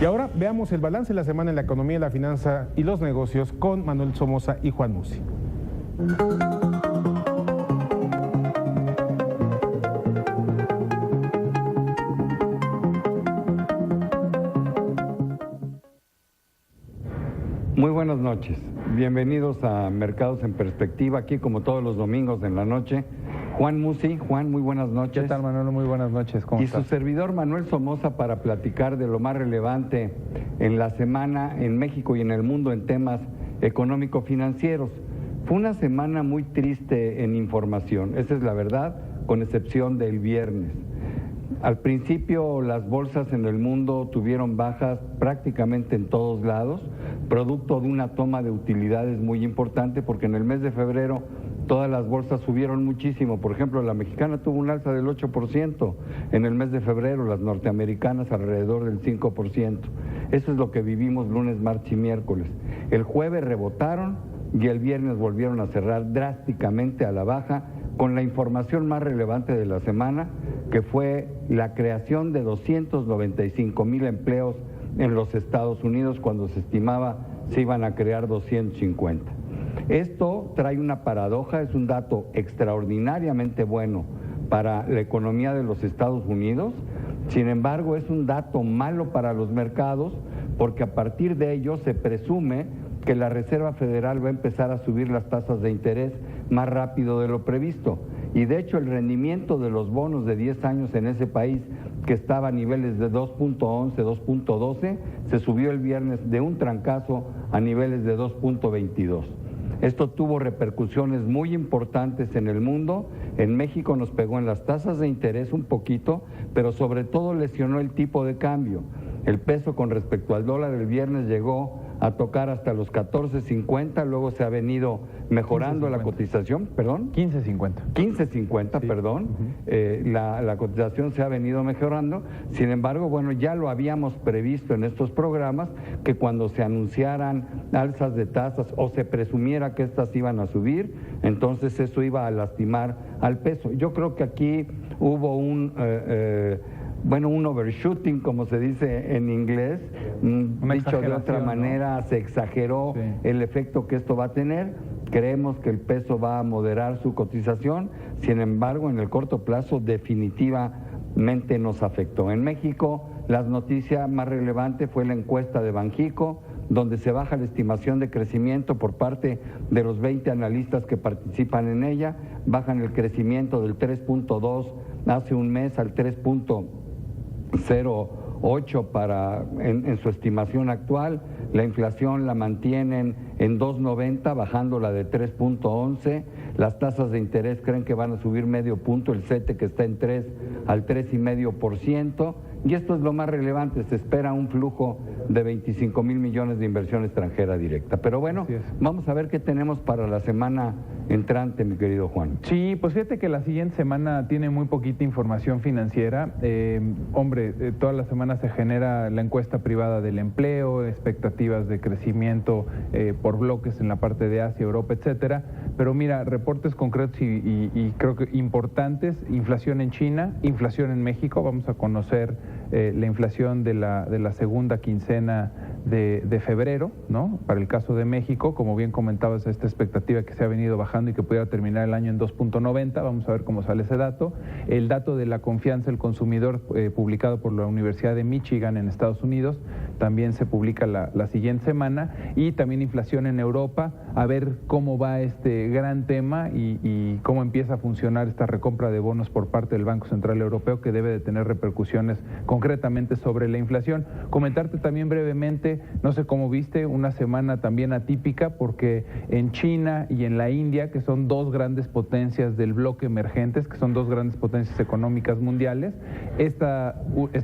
Y ahora veamos el balance de la semana en la economía, la finanza y los negocios con Manuel Somoza y Juan Musi. Muy buenas noches, bienvenidos a Mercados en Perspectiva, aquí como todos los domingos en la noche. Juan Musi, Juan, muy buenas noches. ¿Qué tal, Manuel? Muy buenas noches, ¿cómo estás? Y su servidor Manuel Somoza para platicar de lo más relevante en la semana en México y en el mundo en temas económico-financieros. Fue una semana muy triste en información, esa es la verdad, con excepción del viernes. Al principio las bolsas en el mundo tuvieron bajas prácticamente en todos lados, producto de una toma de utilidades muy importante, porque en el mes de febrero todas las bolsas subieron muchísimo. Por ejemplo, la mexicana tuvo un alza del 8% en el mes de febrero, las norteamericanas alrededor del 5%. Eso es lo que vivimos lunes, martes y miércoles. El jueves rebotaron y el viernes volvieron a cerrar drásticamente a la baja, con la información más relevante de la semana, que fue la creación de 295,000 empleos en los Estados Unidos, cuando se estimaba se iban a crear 250. Esto trae una paradoja, es un dato extraordinariamente bueno para la economía de los Estados Unidos. Sin embargo, es un dato malo para los mercados, porque a partir de ello se presume que la Reserva Federal va a empezar a subir las tasas de interés más rápido de lo previsto. Y de hecho el rendimiento de los bonos de 10 años en ese país, que estaba a niveles de 2.11, 2.12, se subió el viernes de un trancazo a niveles de 2.22. Esto tuvo repercusiones muy importantes en el mundo. En México nos pegó en las tasas de interés un poquito, pero sobre todo lesionó el tipo de cambio. El peso con respecto al dólar el viernes llegó a tocar hasta los 14.50, luego se ha venido mejorando 15.50. La cotización, perdón. 15.50. 15.50, sí. Perdón. La cotización se ha venido mejorando. Sin embargo, bueno, ya lo habíamos previsto en estos programas, que cuando se anunciaran alzas de tasas o se presumiera que estas iban a subir, entonces eso iba a lastimar al peso. Yo creo que aquí hubo un overshooting, como se dice en inglés, dicho de otra manera, ¿no? Se exageró el efecto que esto va a tener. Creemos que el peso va a moderar su cotización, sin embargo, en el corto plazo definitivamente nos afectó. En México, la noticia más relevante fue la encuesta de Banjico, donde se baja la estimación de crecimiento por parte de los 20 analistas que participan en ella, bajan el crecimiento del 3.2 hace un mes al 3.08 en su estimación actual. La inflación la mantienen en 2.90, bajándola de 3.11. Las tasas de interés creen que van a subir medio punto, el CETE que está en 3 al 3,5%. Y esto es lo más relevante, se espera un flujo de 25,000 millones de inversión extranjera directa. Pero bueno, vamos a ver qué tenemos para la semana entrante, mi querido Juan. Sí, pues fíjate que la siguiente semana tiene muy poquita información financiera. Toda la semana se genera la encuesta privada del empleo, expectativas de crecimiento por bloques en la parte de Asia, Europa, etcétera. Pero mira, reportes concretos y creo que importantes: inflación en China, inflación en México. Vamos a conocer la inflación de la segunda quincena de febrero, ¿no? Para el caso de México, como bien comentabas, esta expectativa que se ha venido bajando y que pudiera terminar el año en 2.90, vamos a ver cómo sale ese dato. El dato de la confianza del consumidor publicado por la Universidad de Michigan en Estados Unidos también se publica la siguiente semana, y también inflación en Europa, a ver cómo va este gran tema y cómo empieza a funcionar esta recompra de bonos por parte del Banco Central Europeo, que debe de tener repercusiones concretamente sobre la inflación. Comentarte también brevemente, no sé cómo viste, una semana también atípica, porque en China y en la India, que son dos grandes potencias del bloque emergentes, que son dos grandes potencias económicas mundiales, esta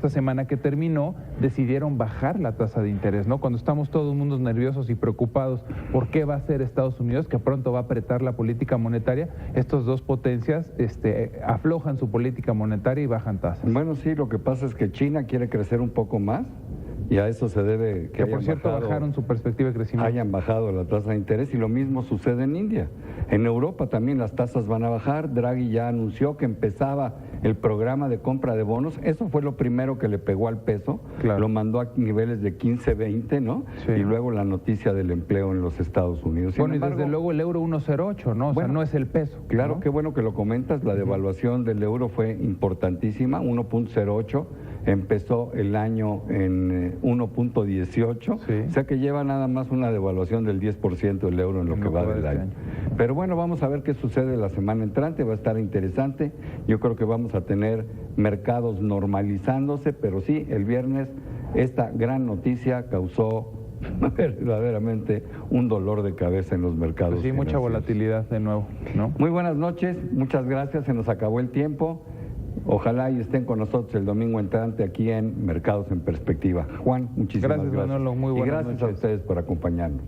semana que terminó decidieron bajar la tasa de interés, ¿no? Cuando estamos todos mundos nerviosos y preocupados por qué va a hacer Estados Unidos, que pronto va a apretar la política monetaria, estas dos potencias aflojan su política monetaria y bajan tasas. Bueno, sí, lo que pasa es que China quiere crecer un poco más, y a eso se debe que por cierto bajaron su perspectiva de crecimiento. Hayan bajado la tasa de interés, y lo mismo sucede en India. En Europa también las tasas van a bajar. Draghi ya anunció que empezaba el programa de compra de bonos. Eso fue lo primero que le pegó al peso. Claro. Lo mandó a niveles de 15-20, ¿no? Sí. Y luego la noticia del empleo en los Estados Unidos. Bueno, y desde luego el euro 1.08, ¿no? O sea, no es el peso. Claro, ¿no? qué bueno que lo comentas. La devaluación del euro fue importantísima, 1.08. Empezó el año en 1.18, sí. O sea que lleva nada más una devaluación del 10% del euro en lo que va del año. Pero bueno, vamos a ver qué sucede la semana entrante, va a estar interesante. Yo creo que vamos a tener mercados normalizándose, pero sí, el viernes esta gran noticia causó verdaderamente un dolor de cabeza en los mercados. Pues sí, mucha volatilidad de nuevo, ¿no? Muy buenas noches, muchas gracias, se nos acabó el tiempo. Ojalá y estén con nosotros el domingo entrante aquí en Mercados en Perspectiva. Juan, muchísimas gracias. Gracias, Manolo, muy buenas noches. Y gracias noches. a ustedes por acompañarnos.